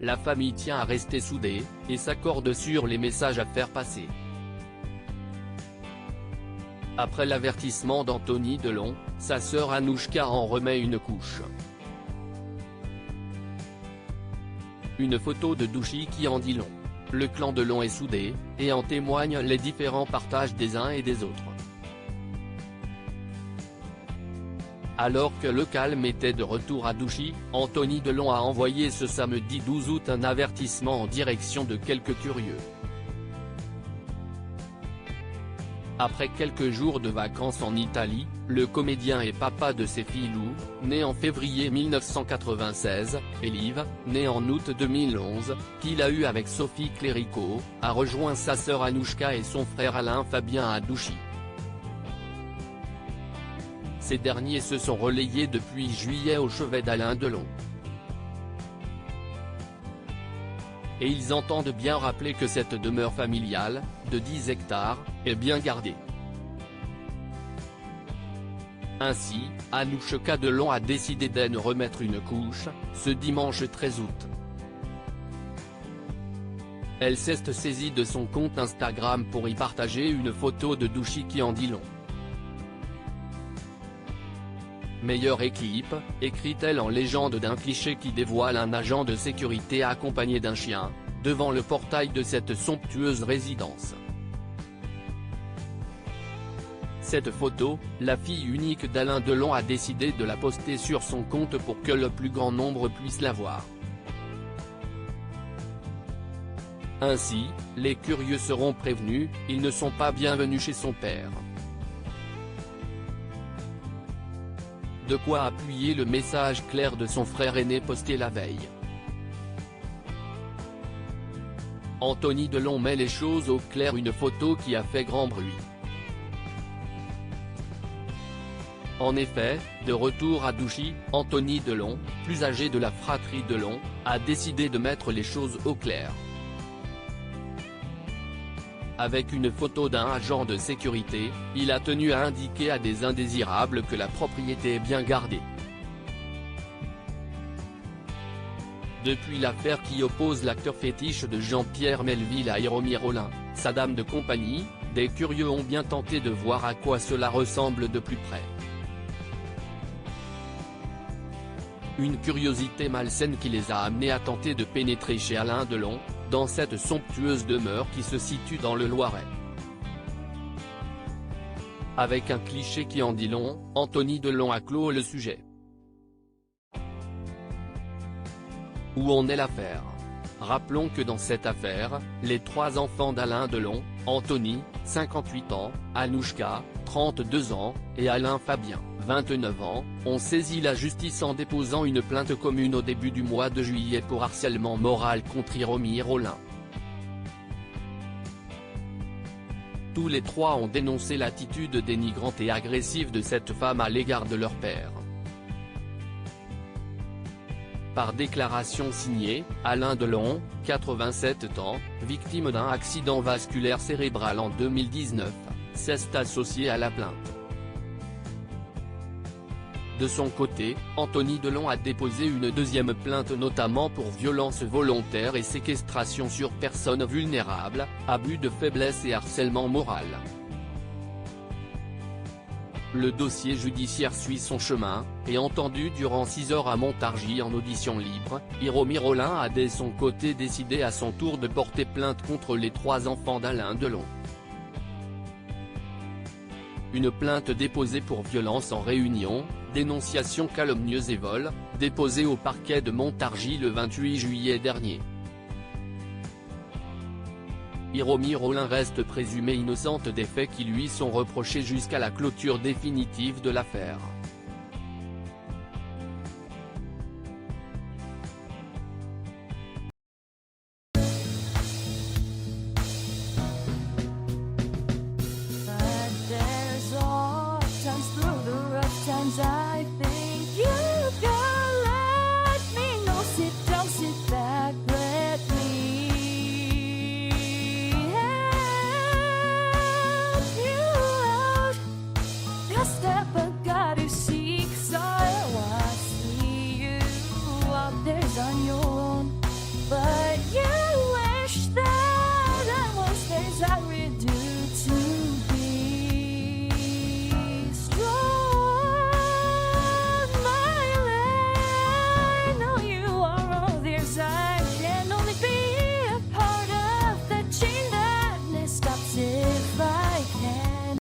la famille tient à rester soudée, et s'accorde sur les messages à faire passer. Après l'avertissement d'Anthony Delon, sa sœur Anouchka en remet une couche. Une photo de Douchy qui en dit long. Le clan Delon est soudé, et en témoignent les différents partages des uns et des autres. Alors que le calme était de retour à Douchy, Anthony Delon a envoyé ce samedi 12 août un avertissement en direction de quelques curieux. Après quelques jours de vacances en Italie, le comédien et papa de ses filles Lou, née en février 1996, et Liv, née en août 2011, qu'il a eu avec Sophie Clérico, a rejoint sa sœur Anouchka et son frère Alain Fabien à Douchy. Ces derniers se sont relayés depuis juillet au chevet d'Alain Delon. Et ils entendent bien rappeler que cette demeure familiale, de 10 hectares, est bien gardée. Ainsi, Anouchka Delon a décidé d'en remettre une couche, ce dimanche 13 août. Elle s'est saisie de son compte Instagram pour y partager une photo de Douchy qui en dit long. Meilleure équipe, écrit-elle en légende d'un cliché qui dévoile un agent de sécurité accompagné d'un chien, devant le portail de cette somptueuse résidence. Cette photo, la fille unique d'Alain Delon a décidé de la poster sur son compte pour que le plus grand nombre puisse la voir. Ainsi, les curieux seront prévenus, ils ne sont pas bienvenus chez son père. De quoi appuyer le message clair de son frère aîné posté la veille. Anthony Delon met les choses au clair, une photo qui a fait grand bruit. En effet, de retour à Douchy, Anthony Delon, plus âgé de la fratrie Delon, a décidé de mettre les choses au clair. Avec une photo d'un agent de sécurité, il a tenu à indiquer à des indésirables que la propriété est bien gardée. Depuis l'affaire qui oppose l'acteur fétiche de Jean-Pierre Melville à Hiromi Rollin, sa dame de compagnie, des curieux ont bien tenté de voir à quoi cela ressemble de plus près. Une curiosité malsaine qui les a amenés à tenter de pénétrer chez Alain Delon, dans cette somptueuse demeure qui se situe dans le Loiret. Avec un cliché qui en dit long, Anthony Delon a clos le sujet. Où en est l'affaire? Rappelons que dans cette affaire, les trois enfants d'Alain Delon, Anthony, 58 ans, Anouchka, 32 ans, et Alain Fabien, 29 ans, ont saisi la justice en déposant une plainte commune au début du mois de juillet pour harcèlement moral contre Hiromi Rollin. Tous les trois ont dénoncé l'attitude dénigrante et agressive de cette femme à l'égard de leur père. Par déclaration signée, Alain Delon, 87 ans, victime d'un accident vasculaire cérébral en 2019, s'est associé à la plainte. De son côté, Anthony Delon a déposé une deuxième plainte notamment pour violence volontaire et séquestration sur personne vulnérable, abus de faiblesse et harcèlement moral. Le dossier judiciaire suit son chemin, et entendu durant 6 heures à Montargis en audition libre, Hiromi Rollin a de son côté décidé à son tour de porter plainte contre les trois enfants d'Alain Delon. Une plainte déposée pour violence en réunion, dénonciation calomnieuse et vol, déposée au parquet de Montargis le 28 juillet dernier. Hiromi Rollin reste présumée innocente des faits qui lui sont reprochés jusqu'à la clôture définitive de l'affaire. On your